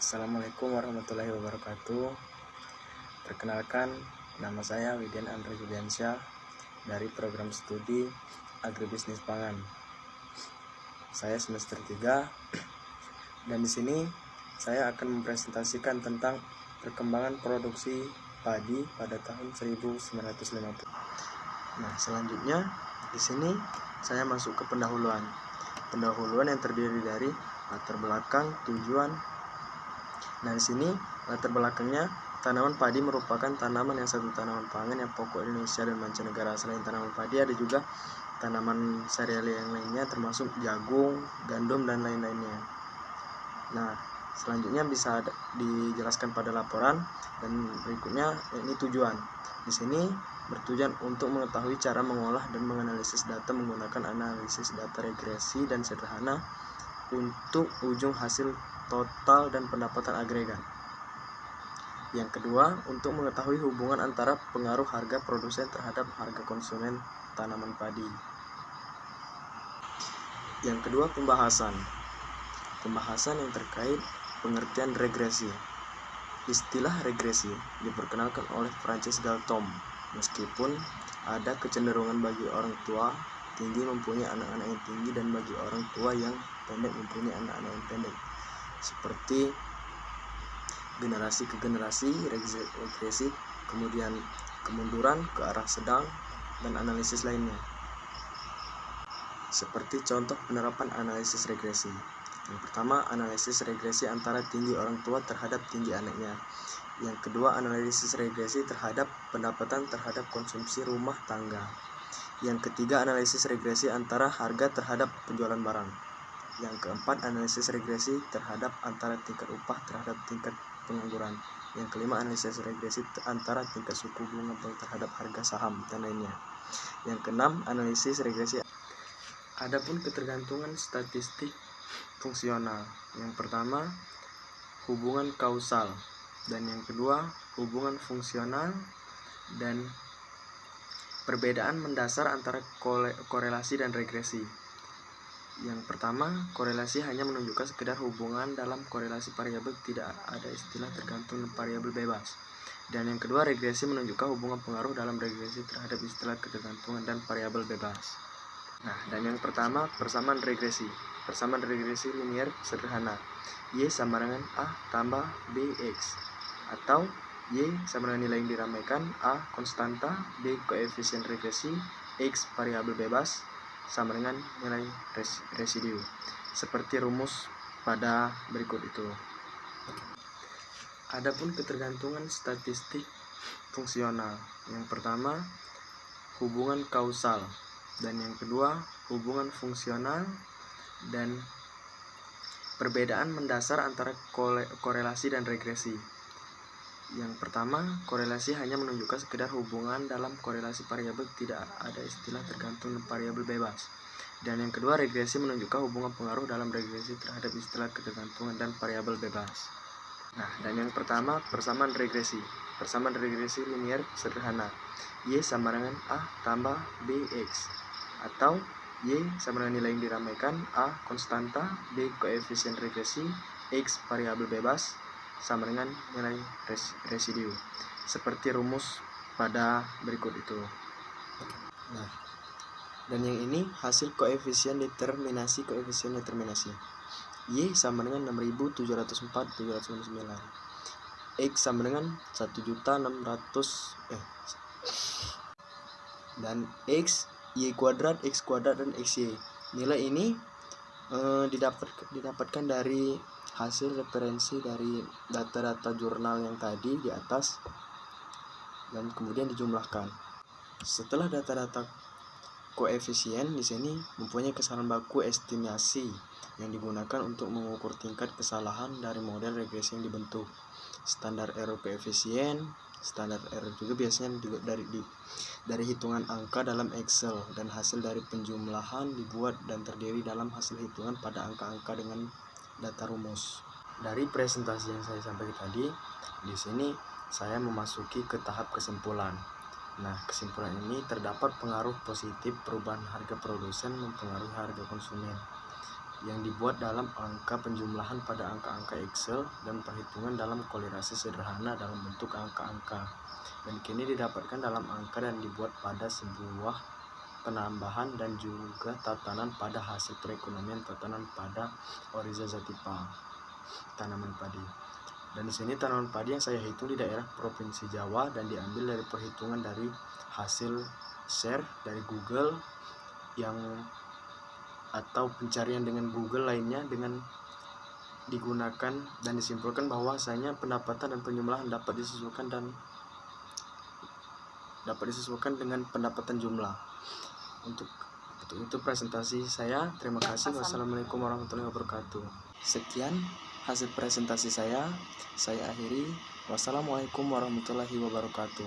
Assalamualaikum warahmatullahi wabarakatuh. Perkenalkan, nama saya Widian Andre Juliansyah dari program studi Agribisnis Pangan. Saya semester 3 dan di sini saya akan mempresentasikan tentang perkembangan produksi padi pada tahun 1950. Nah, selanjutnya di sini saya masuk ke pendahuluan. Pendahuluan yang terdiri dari latar belakang, tujuan. Nah, di sini latar belakangnya, tanaman padi merupakan tanaman yang satu tanaman pangan yang pokok Indonesia dan mancanegara. Selain tanaman padi, ada juga tanaman sereal yang lainnya termasuk jagung, gandum, dan lain-lainnya. Nah, selanjutnya bisa dijelaskan pada laporan, dan berikutnya ini tujuan. Di sini bertujuan untuk mengetahui cara mengolah dan menganalisis data menggunakan analisis data regresi dan sederhana untuk ujung hasil total dan pendapatan agregat. Yang kedua, untuk mengetahui hubungan antara pengaruh harga produsen terhadap harga konsumen tanaman padi. Yang kedua, pembahasan yang terkait pengertian regresi. Istilah regresi diperkenalkan oleh Francis Galton. Meskipun ada kecenderungan bagi orang tua tinggi mempunyai anak-anak yang tinggi dan bagi orang tua yang pendek mempunyai anak-anak yang pendek, seperti generasi ke generasi regresi, kemudian kemunduran ke arah sedang, dan analisis lainnya. Seperti contoh penerapan analisis regresi. Yang pertama, analisis regresi antara tinggi orang tua terhadap tinggi anaknya. Yang kedua, analisis regresi terhadap pendapatan terhadap konsumsi rumah tangga. Yang ketiga, analisis regresi antara harga terhadap penjualan barang. Yang keempat, analisis regresi terhadap antara tingkat upah terhadap tingkat pengangguran. Yang kelima, analisis regresi antara tingkat suku bunga terhadap harga saham dan lainnya. Yang keenam, analisis regresi. Adapun ketergantungan statistik fungsional. Yang pertama, hubungan kausal, dan yang kedua, hubungan fungsional, dan perbedaan mendasar antara korelasi dan regresi. Yang pertama, korelasi hanya menunjukkan sekedar hubungan. Dalam korelasi variabel tidak ada istilah tergantung dan variabel bebas. Dan yang kedua, regresi menunjukkan hubungan pengaruh dalam regresi terhadap istilah ketergantungan dan variabel bebas. Nah, dan yang pertama, persamaan regresi. Persamaan regresi linier sederhana. Y sama dengan A tambah BX. Atau Y sama dengan nilai yang diramaikan, A konstanta, B koefisien regresi, X variabel bebas, sama dengan nilai residu, seperti rumus pada berikut itu. Adapun ketergantungan statistik fungsional. Yang pertama, hubungan kausal, dan yang kedua, hubungan fungsional, dan perbedaan mendasar antara korelasi dan regresi. Yang pertama, korelasi hanya menunjukkan sekedar hubungan. Dalam korelasi variabel tidak ada istilah tergantung dan variabel bebas. Dan yang kedua, regresi menunjukkan hubungan pengaruh dalam regresi terhadap istilah ketergantungan dan variabel bebas. Nah, dan yang pertama, persamaan regresi. Persamaan regresi linier sederhana. Y sama dengan A tambah BX. Atau Y sama dengan nilai yang diramaikan, A konstanta, B koefisien regresi, X variabel bebas, sama dengan nilai residu, seperti rumus pada berikut itu. Nah, dan yang ini hasil koefisien determinasi. Y sama dengan 6.704.799. X sama dengan 1.600 dan X, Y kuadrat, X kuadrat, dan XY. Nilai ini didapatkan dari hasil referensi dari data-data jurnal yang tadi di atas, dan kemudian dijumlahkan. Setelah data-data koefisien di sini mempunyai kesalahan baku estimasi yang digunakan untuk mengukur tingkat kesalahan dari model regresi yang dibentuk. Standar error koefisien, standar error juga biasanya juga dari hitungan angka dalam Excel, dan hasil dari penjumlahan dibuat dan terdiri dalam hasil hitungan pada angka-angka dengan data rumus. Dari presentasi yang saya sampaikan tadi, di sini saya memasuki ke tahap kesimpulan. Nah, kesimpulan ini terdapat pengaruh positif perubahan harga produsen mempengaruhi harga konsumen. yang dibuat dalam angka penjumlahan pada angka-angka Excel dan perhitungan dalam korelasi sederhana dalam bentuk angka-angka, dan kini didapatkan dalam angka dan dibuat pada sebuah penambahan dan juga tatanan pada hasil perekonomian tatanan pada Oryza sativa, tanaman padi. Dan di sini tanaman padi yang saya hitung di daerah Provinsi Jawa dan diambil dari perhitungan dari hasil share dari Google yang atau pencarian dengan Google lainnya dengan digunakan, dan disimpulkan bahwasanya pendapatan dan penjumlahan dapat disesuaikan dengan pendapatan jumlah. Untuk itu presentasi saya. Terima kasih. Wassalamualaikum warahmatullahi wabarakatuh. Sekian hasil presentasi saya akhiri. Wassalamualaikum warahmatullahi wabarakatuh.